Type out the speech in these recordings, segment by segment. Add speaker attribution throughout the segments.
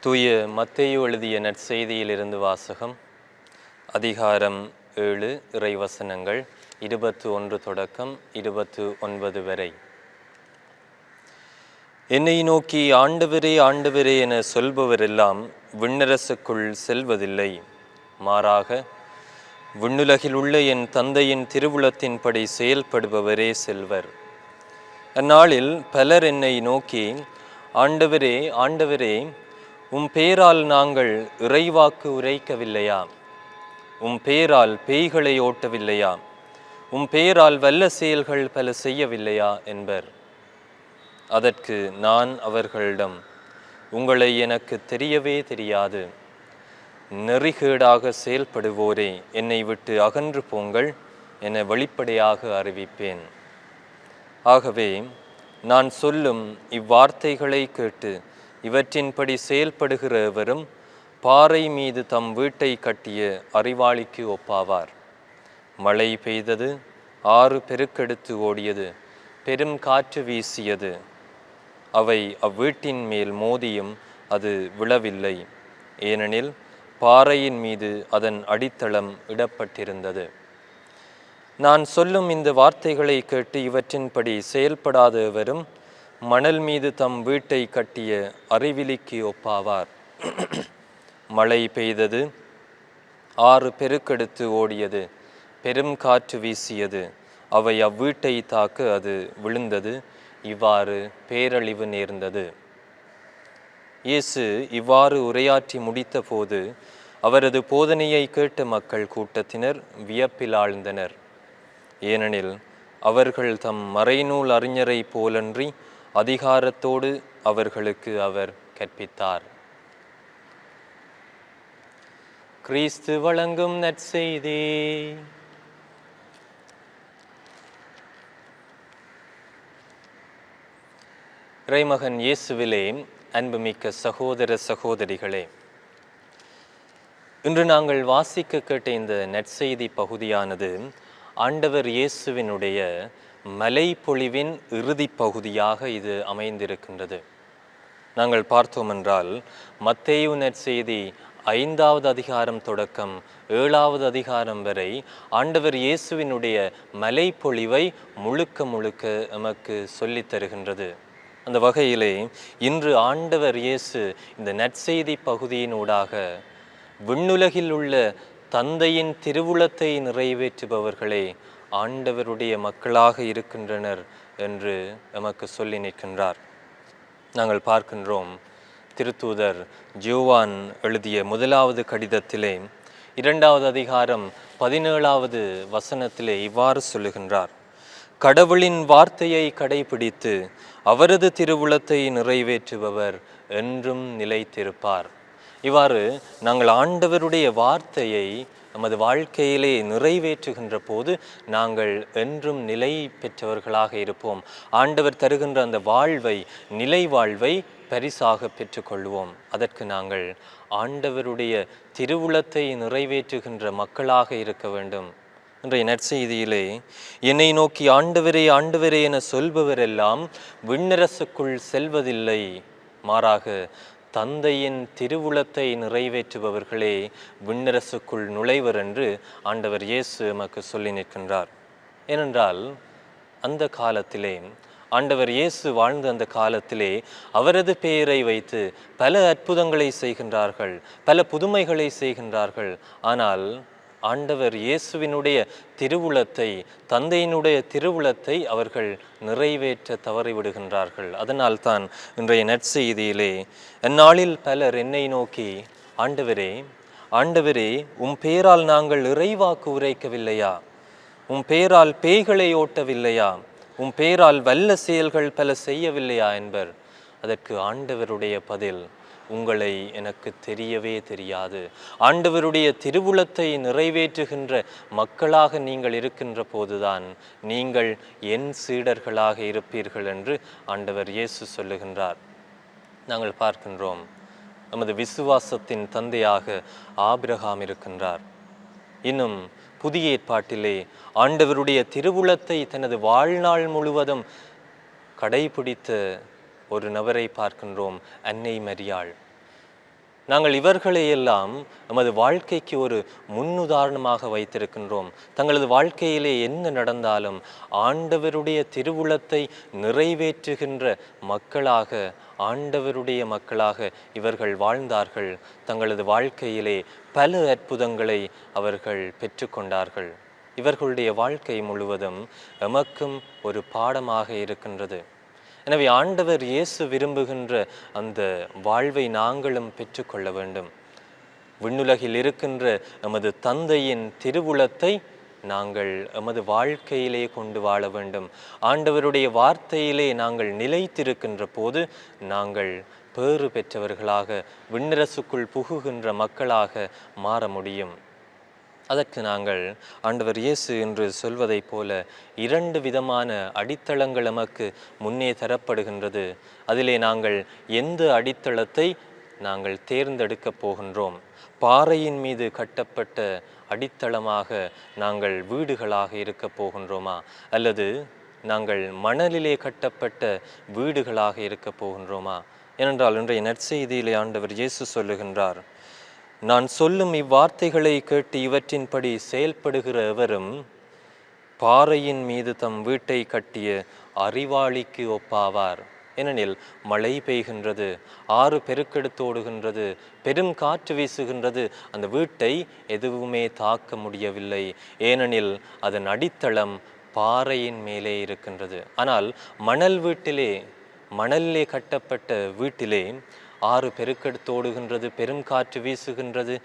Speaker 1: தூய மத்தேயு எழுதிய நற்செய்தியிலிருந்து வாசகம். அதிகாரம் 7, இறைவசனங்கள் 21 தொடக்கம் 29 வரை. என்னை நோக்கி ஆண்டவரே ஆண்டவரே என சொல்பவரெல்லாம் விண்ணரசுக்குள் செல்வதில்லை, மாறாக விண்ணுலகில் உள்ள என் தந்தையின் திருவுளத்தின்படி செயல்படுபவரே செல்வர். அந்நாளில் பலர் என்னை நோக்கி, ஆண்டவரே ஆண்டவரே, உம் பேரால் நாங்கள் இறைவாக்கு உரைக்கவில்லையா? உம் பேரால் பேய்களை ஓட்டவில்லையா? உம் பேரால் வல்ல செயல்கள் பல செய்யவில்லையா என்பர். அதற்கு நான் அவர்களிடம், உங்களை எனக்கு தெரியவே தெரியாது. நெறிகேடாக செயல்படுவோரே, என்னை விட்டு அகன்று போங்கள் என வெளிப்படையாக அறிவிப்பேன். ஆகவே நான் சொல்லும் இவ்வார்த்தைகளை கேட்டு இவற்றின்படி செயல்படுகிற எவரும் பாறை மீது தம் வீட்டை கட்டிய அறிவாளிக்கு ஒப்பாவார். மழை பெய்தது, ஆறு பெருக்கெடுத்து ஓடியது, பெரும் காற்று வீசியது. அவை அவ்வீட்டின் மேல் மோதியும் அது விழவில்லை, ஏனெனில் பாறையின் மீது அதன் அடித்தளம் இடப்பட்டிருந்தது. நான் சொல்லும் இந்த வார்த்தைகளை கேட்டு இவற்றின்படி செயல்படாத எவரும் மணல் மீது தம் வீட்டை கட்டிய அறிவிலிக்கு ஒப்பாவார். மழை பெய்தது, ஆறு பெருக்கெடுத்து ஓடியது, பெரும் காற்று வீசியது. அவை அவ்வீட்டை தாக்க அது விழுந்தது. இவ்வாறு பேரழிவு நேர்ந்தது. இயேசு இவ்வாறு உரையாற்றி முடித்த போது அவரது போதனையை கேட்ட மக்கள் கூட்டத்தினர் வியப்பில் ஆழ்ந்தனர். ஏனெனில் அவர்கள் தம் மறைநூல் அறிஞரை போலன்றி அதிகாரத்தோடு அவர்களுக்கு அவர் கற்பித்தார். கிறிஸ்து வழங்கும் நற்செய்தி. இறைமகன் இயேசுவிலே அன்புமிக்க சகோதர சகோதரிகளே, இன்று நாங்கள் வாசிக்க கேட்ட இந்த நற்செய்தி பகுதியானது ஆண்டவர் இயேசுவினுடைய மலை பொழிவின் இறுதி பகுதியாக இது அமைந்திருக்கின்றது. நாங்கள் பார்த்தோம் என்றால் மத்தேயு நற்செய்தி 5வது அதிகாரம் தொடக்கம் 7வது அதிகாரம் வரை ஆண்டவர் இயேசுவினுடைய மலை பொழிவை முழுக்க எமக்கு சொல்லித் தருகின்றது. அந்த வகையிலே இன்று ஆண்டவர் இயேசு இந்த நற்செய்தி பகுதியினூடாக விண்ணுலகில் உள்ள தந்தையின் திருவுளத்தை நிறைவேற்றுபவர்களே ஆண்டவருடைய மக்களாக இருக்கின்றனர் என்று எமக்கு சொல்லி நிற்கின்றார். நாங்கள் பார்க்கின்றோம், திருத்தூதர் யோவான் எழுதிய 1வது கடிதத்திலே 2வது அதிகாரம் 17வது வசனத்திலே இவ்வாறு சொல்லுகின்றார்: கடவுளின் வார்த்தையை கடைபிடித்து அவரது திருவுளத்தை நிறைவேற்றுபவர் என்றும் நிலைத்திருப்பார். இவ்வாறு நாங்கள் ஆண்டவருடைய வார்த்தையை நமது வாழ்க்கையிலே நிறைவேற்றுகின்ற போது நாங்கள் என்றும் நிலை பெற்றவர்களாக இருப்போம். ஆண்டவர் தருகின்ற அந்த வாழ்வை, நிலை வாழ்வை பரிசாக பெற்றுக்கொள்வோம். அதற்கு நாங்கள் ஆண்டவருடைய திருவுளத்தை நிறைவேற்றுகின்ற மக்களாக இருக்க வேண்டும். இன்றைய நற்செய்தியிலே என்னை நோக்கி ஆண்டவரே ஆண்டவரே என சொல்பவரெல்லாம் விண்ணரசுக்குள் செல்வதில்லை, மாறாக தந்தையின் திருவுளத்தை நிறைவேற்றுபவர்களே விண்ணரசுக்குள் நுழைவர் என்று ஆண்டவர் இயேசு எமக்கு சொல்லி நிற்கின்றார். ஏனென்றால் அந்த காலத்திலே, ஆண்டவர் இயேசு வாழ்ந்த அந்த காலத்திலே அவரது பெயரை வைத்து பல அற்புதங்களை செய்கின்றார்கள், பல புதுமைகளை செய்கின்றார்கள். ஆனால் ஆண்டவர் இயேசுவினுடைய திருவுளத்தை, தந்தையினுடைய திருவுளத்தை அவர்கள் நிறைவேற்ற தவறிவிடுகின்றார்கள். அதனால் தான் இன்றைய நற்செய்தியிலே அந்நாளில் பலர் என்னை நோக்கி, ஆண்டவரே ஆண்டவரே, உம் பேரால் நாங்கள் இறைவாக்கு உரைக்கவில்லையா? உம் பேரால் பேய்களை ஓட்டவில்லையா? உம் பேரால் வல்ல செயல்கள் பல செய்யவில்லையா என்பர். அதற்கு ஆண்டவருடைய பதில், உங்களை எனக்கு தெரியவே தெரியாது. ஆண்டவருடைய திருவுளத்தை நிறைவேற்றுகின்ற மக்களாக நீங்கள் இருக்கின்ற போதுதான் நீங்கள் என் சீடர்களாக இருப்பீர்கள் என்று ஆண்டவர் இயேசு சொல்லுகின்றார். நாங்கள் பார்க்கின்றோம், நமது விசுவாசத்தின் தந்தையாக ஆபிரகாம் இருக்கின்றார். இன்னும் புதிய ஏற்பாட்டிலே ஆண்டவருடைய திருவுளத்தை தனது வாழ்நாள் முழுவதும் கடைபிடித்த ஒரு நபரை பார்க்கின்றோம், அன்னை மரியாள். நாங்கள் இவர்களையெல்லாம் நமது வாழ்க்கைக்கு ஒரு முன்னுதாரணமாக வைத்திருக்கின்றோம். தங்களது வாழ்க்கையிலே என்ன நடந்தாலும் ஆண்டவருடைய திருவுளத்தை நிறைவேற்றுகின்ற மக்களாக, ஆண்டவருடைய மக்களாக இவர்கள் வாழ்ந்தார்கள். தங்களது வாழ்க்கையிலே பல அற்புதங்களை அவர்கள் பெற்றுக்கொண்டார்கள். இவர்களுடைய வாழ்க்கை முழுவதும் எமக்கும் ஒரு பாடமாக இருக்கின்றது. எனவே ஆண்டவர் இயேசு விரும்புகின்ற அந்த வாழ்வை நாங்களும் பெற்றுக்கொள்ள வேண்டும். விண்ணுலகில் இருக்கின்ற எமது தந்தையின் திருவுளத்தை நாங்கள் எமது வாழ்க்கையிலே கொண்டு வாழ வேண்டும். ஆண்டவருடைய வார்த்தையிலே நாங்கள் நிலைத்திருக்கின்ற போது நாங்கள் பேறு பெற்றவர்களாக, விண்ணரசுக்குள் புகுகின்ற மக்களாக மாற முடியும். அதற்கு நாங்கள் ஆண்டவர் இயேசு என்று சொல்வதைப் போல 2 விதமான அடித்தளங்கள் நமக்கு முன்னே தரப்படுகின்றது. அதிலே நாங்கள் எந்த அடித்தளத்தை நாங்கள் தேர்ந்தெடுக்கப் போகின்றோம்? பாறையின் மீது கட்டப்பட்ட அடித்தளமாக நாங்கள் வீடுகளாக இருக்கப் போகின்றோமா, அல்லது நாங்கள் மணலிலே கட்டப்பட்ட வீடுகளாக இருக்கப் போகின்றோமா? ஏனென்றால் இன்றைய நற்செய்தியிலே ஆண்டவர் இயேசு சொல்லுகின்றார், நான் சொல்லும் இவ்வார்த்தைகளை கேட்டு இவற்றின்படி செயல்படுகிற எவரும் பாறையின் மீது தம் வீட்டை கட்டிய அறிவாளிக்கு ஒப்பாவார். ஏனெனில் மழை பெய்கின்றது, ஆறு பெருக்கெடுத்தோடுகின்றது, பெரும் காற்று வீசுகின்றது. அந்த வீட்டை எதுவுமே தாக்க முடியவில்லை. ஏனெனில் அதன் அடித்தளம் பாறையின் மேலே இருக்கின்றது. ஆனால் மணலிலே கட்டப்பட்ட வீட்டிலே ஆறு பெருக்கெடுத்தோடுகின்றது, பெரும் காற்று வீசுகின்றது,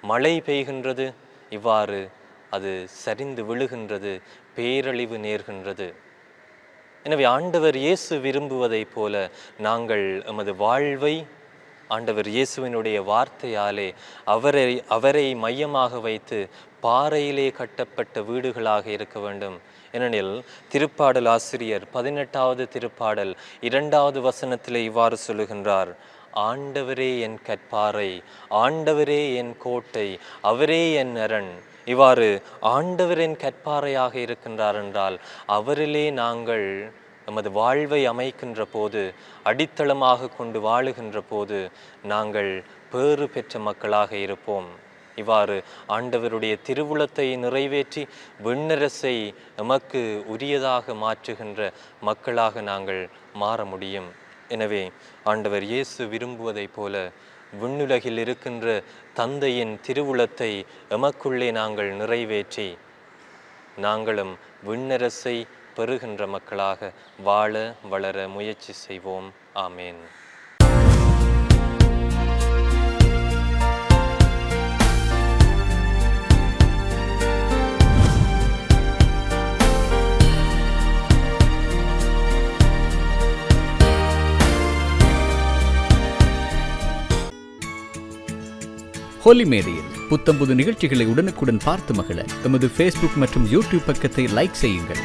Speaker 1: மழை பெய்கின்றது. இவ்வாறு அது சரிந்து விழுகின்றது, பேரழிவு நேர்கின்றது. எனவே ஆண்டவர் இயேசு விரும்புவதைப் போல நாங்கள் எமது வாழ்வை ஆண்டவர் இயேசுவினுடைய வார்த்தையாலே அவரை மையமாக வைத்து பாறையிலே கட்டப்பட்ட வீடுகளாக இருக்க வேண்டும். ஏனெனில் திருப்பாடல் ஆசிரியர் 18வது திருப்பாடல் 2வது வசனத்திலே இவ்வாறு சொல்லுகின்றார், ஆண்டவரே என் கற்பாறை, ஆண்டவரே என் கோட்டை, அவரே என் அரண். இவ்வாறு ஆண்டவரின் கற்பாறையாக இருக்கின்றார் என்றால் அவரிலே நாங்கள் நமது வாழ்வை அமைக்கின்ற போது, அடித்தளமாக கொண்டு வாழுகின்ற போது நாங்கள் பேறு பெற்ற மக்களாக இருப்போம். இவ்வாறு ஆண்டவருடைய திருவுளத்தை நிறைவேற்றி விண்ணரசை நமக்கு உரியதாக மாற்றுகின்ற மக்களாக நாங்கள் மாற முடியும். எனவே ஆண்டவர் இயேசு விரும்புவதைப் போல விண்ணுலகில் இருக்கின்ற தந்தையின் திருவுளத்தை எமக்குள்ளே நாங்கள் நிறைவேற்றி நாங்களும் விண்ணரசை பெறுகின்ற மக்களாக வாழ வளர முயற்சி செய்வோம். ஆமேன்.
Speaker 2: ஹோலி மேடையில் புத்தம்புது நிகழ்ச்சிகளை உடனுக்குடன் பார்த்து மகிழ எமது ஃபேஸ்புக் மற்றும் யூடியூப் பக்கத்தை லைக் செய்யுங்கள்.